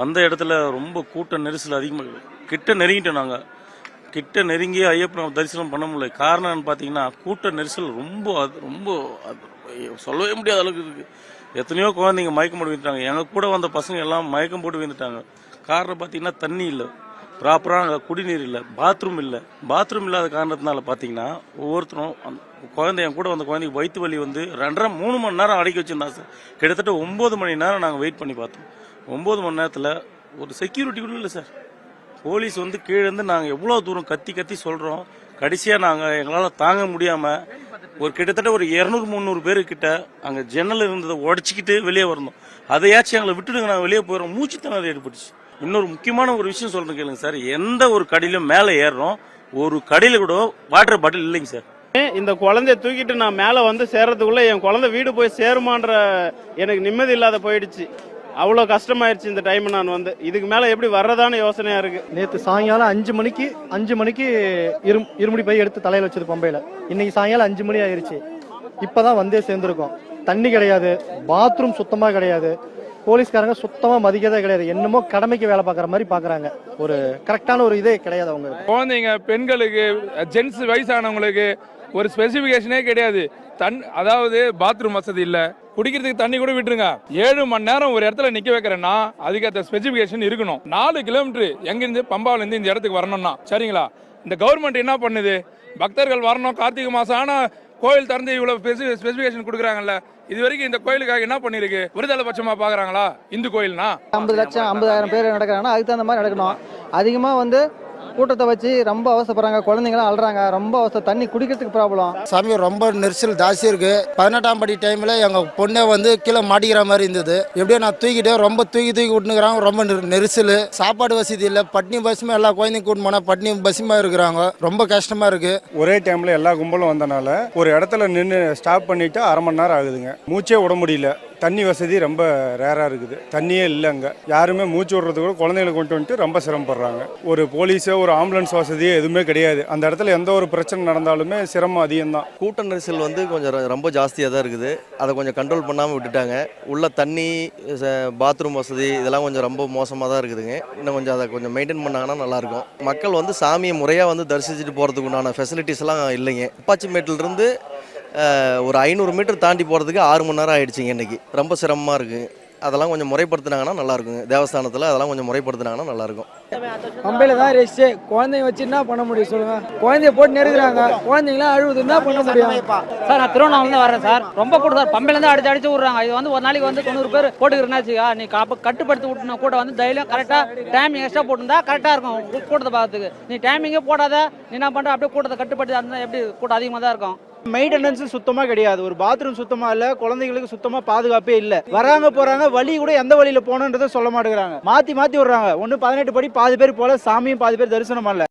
வந்த இடத்துல ரொம்ப கூட்ட நெரிசல் அதிகமாக கிட்ட நெருங்கிட்டோம். நாங்கள் கிட்ட நெருங்கி ஐயப்பனை தரிசனம் பண்ண முடியல. காரணம் பார்த்தீங்கன்னா கூட்ட நெரிசல் ரொம்ப சொல்லவே முடியாத அளவுக்கு இருக்கு. எத்தனையோ குழந்தைங்க மயக்கம் போட்டு விழுந்துட்டாங்க. எங்கள் கூட வந்த பசங்க எல்லாம் மயக்கம் போட்டு விழுந்துட்டாங்க. காரணம் பார்த்தீங்கன்னா தண்ணி இல்லை, ப்ராப்பரான குடிநீர் இல்லை, பாத்ரூம் இல்லை. பாத்ரூம் இல்லாத காரணத்தினால பார்த்தீங்கன்னா ஒவ்வொருத்தரும் குழந்தை என் கூட வந்த குழந்தைக்கு வயிற்று வலி வந்து 2.5-3 மணி நேரம் அடக்கி வச்சிருந்தா சார். கிட்டத்தட்ட 9 மணி நேரம் நாங்கள் வெயிட் பண்ணி பார்த்தோம். 9 மணி நேரத்தில் ஒரு செக்யூரிட்டி கூட இல்லை சார். போலீஸ் வந்து கீழே இருந்து நாங்கள் எவ்வளோ தூரம் கத்தி சொல்கிறோம். கடைசியாக நாங்கள் எங்களால் தாங்க முடியாமல் ஒரு கிட்டத்தட்ட ஒரு 200-300 பேருக்கிட்ட அங்கே ஜன்னல் இருந்ததை உடச்சிக்கிட்டு வெளியே வரணும். அதையாச்சும் எங்களை விட்டுடுங்க, நாங்கள் வெளியே போயிடுறோம். மூச்சு திணறல் ஏற்பட்டுச்சு. இன்னொரு முக்கியமான ஒரு விஷயம் சொல்கிறேன் கேளுங்க சார். எந்த ஒரு கடையிலும் மேலே ஏறுறோம், ஒரு கடையில் கூட வாட்டர் பாட்டில் இல்லைங்க சார். இந்த குழந்தைய தூக்கிட்டு நான் மேலே வந்து சேர்றதுக்குள்ள என் குழந்தை வீடு போய் சேருமான்ற எனக்கு நிம்மதி இல்லாத போயிடுச்சு. அவ்வளோ கஷ்டமாயிருச்சு இந்த டைம். நான் வந்து இதுக்கு மேலே எப்படி வர்றதான யோசனையா இருக்கு. நேற்று சாயங்காலம் 5 மணிக்கு இருமுடி பை எடுத்து தலையில் வச்சது பம்பையில். இன்னைக்கு சாயங்காலம் 5 மணி ஆயிடுச்சு. இப்போதான் வந்தே சேர்ந்துருக்கோம். தண்ணி கிடையாது, பாத்ரூம் சுத்தமாக கிடையாது, போலீஸ்காரங்க சுத்தமாக மதிக்கதே கிடையாது. என்னமோ கடமைக்கு வேலை பார்க்குற மாதிரி பார்க்குறாங்க. ஒரு கரெக்டான ஒரு இதே கிடையாது. அவங்க குழந்தைங்க, பெண்களுக்கு, ஜென்ஸ், வயசானவங்களுக்கு ஒரு ஸ்பெசிஃபிகேஷனே கிடையாது. அதாவது பாத்ரூம் வசதி இல்லை, குடிக்கிறதுக்கு தண்ணி கூட விட்டுருங்க. 7 மணி நேரம் ஒரு இடத்துல நிக்க வைக்கிறேன்னா அதுக்கு ஸ்பெசிபிகேஷன் இருக்கணும். 4 கிலோமீட்டர் எங்கிருந்து பம்பாவில இருந்து இந்த இடத்துக்கு வரணும்னா சரிங்களா? இந்த கவர்மெண்ட் என்ன பண்ணுது? பக்தர்கள் வரணும், கார்த்திகை மாசம் ஆனா கோயில் திறந்து இவ்வளவு ஸ்பெசிபிகேஷன் கொடுக்குறாங்கல்ல. இது வரைக்கும் இந்த கோயிலுக்காக என்ன பண்ணிருக்கு? ஒருதலை பட்சமா பாக்குறாங்களா? இந்து கோயில்னா 50 லட்சம் 50,000 பேர் நடக்கிறாங்கன்னா அதுக்கு தகுந்த மாதிரி நடக்கணும். அதிகமா வந்து கூட்டத்தை வச்சு ரொம்ப அவசரப்படுறாங்க. குழந்தைங்களாம் அழுறாங்க, ரொம்ப அவசரம். தண்ணி குடிக்கிறதுக்கு ப்ராப்ளம். சாமி ரொம்ப நெரிசல் ஜாஸ்தி இருக்கு. 18ஆம் படி டைம்ல எங்க பொண்ணை வந்து கீழே மாட்டிக்கிற மாதிரி இருந்தது. எப்படியோ நான் தூக்கிட்டேன். ரொம்ப தூக்கி விட்டுனுக்குறாங்க. ரொம்ப நெரிசல், சாப்பாடு வசதி இல்லை, பட்னி பசுமா எல்லா குழந்தைங்க கூட்டு போனா பட்னி பசுமா இருக்கிறாங்க. ரொம்ப கஷ்டமா இருக்கு. ஒரே டைம்ல எல்லா கும்பலும் வந்தனால ஒரு இடத்துல நின்று ஸ்டாப் பண்ணிட்டு 1/2 மணி நேரம் ஆகுதுங்க. மூச்சே விட முடியல. தண்ணி வசதி ரொம்ப ரேராக இருக்குது. தண்ணியே இல்லை. அங்கே யாருமே மூச்சு விடுறது கூட குழந்தைகளை கொண்டு வந்துட்டு ரொம்ப சிரமப்படுறாங்க. ஒரு போலீஸோ ஒரு ஆம்புலன்ஸ் வசதியோ எதுவுமே கிடையாது. அந்த இடத்துல எந்த ஒரு பிரச்சனை நடந்தாலுமே சிரமம் அதிகம்தான். கூட்ட நெரிசல் வந்து கொஞ்சம் ரொம்ப ஜாஸ்தியாக தான் இருக்குது. அதை கொஞ்சம் கண்ட்ரோல் பண்ணாமல் விட்டுட்டாங்க. உள்ள தண்ணி, பாத்ரூம் வசதி இதெல்லாம் கொஞ்சம் ரொம்ப மோசமாக தான் இருக்குதுங்க. இன்னும் கொஞ்சம் அதை கொஞ்சம் மெயின்டைன் பண்ணாங்கன்னா நல்லாயிருக்கும். மக்கள் வந்து சாமியை முறையாக வந்து தரிசிச்சுட்டு போகிறதுக்கு உண்டான ஃபெசிலிட்டிஸ்லாம் இல்லைங்க. அப்பாச்சிமேட்டிலிருந்து ஒரு 500 மீட்டர் தாண்டி போகிறதுக்கு 6 மணி நேரம் ஆகிடுச்சிங்க. இன்றைக்கி ரொம்ப சிரமமாக இருக்குது. அதெல்லாம் கொஞ்சம் முறைப்படுத்தினாங்கன்னா நல்லாயிருக்குங்க. தேவஸ்தானத்தில் அதெல்லாம் கொஞ்சம் முறைப்படுத்தினாங்கன்னா நல்லாயிருக்கும். பம்பையில் தான் ரெஸ்ட்டு. குழந்தைங்க வச்சு என்ன பண்ண முடியும் சொல்லுங்கள்? குழந்தைய போட்டு நெருக்கிறாங்க. குழந்தைங்களாம் அழுவுது, என்ன பண்ண முடியும்? சார் நான் திருவண்ணாமலேருந்து வரேன் சார். ரொம்ப கூட சார் பம்பையிலேருந்து அடிச்சு விட்றாங்க. இது வந்து ஒரு நாளைக்கு வந்து 90 பேர் போட்டுக்கிறேன்னாச்சுக்கா. நீ கட்டுப்படுத்தி விட்டுனா கூட வந்து தைரியம் கரெக்டாக டைமிங் எக்ஸ்ட்ரா போட்டுருந்தா கரெக்டாக இருக்கும் கூட்டத்தை பார்க்கறதுக்கு. நீ டைமிங்கே போடாத, நீ என்ன பண்ணுற அப்படியே கூட்டத்தை கட்டுப்படுத்தி அந்த எப்படி கூட்டம் அதிகமாக தான் இருக்கும். மெயின்டெனன்ஸ் சுத்தமா கிடையாது. ஒரு பாத்ரூம் சுத்தமா இல்ல, குழந்தைங்களுக்கு சுத்தமா பாதுகாப்பே இல்ல. வராங்க போறாங்க, வழி கூட எந்த வழியில போகணுன்றதை சொல்ல மாட்டேங்கிறாங்க. மாத்தி விடுறாங்க. ஒன்னு 18 படி பாதி பேர் போல, சாமியும் பாதி பேர் தரிசனம் பண்ணல.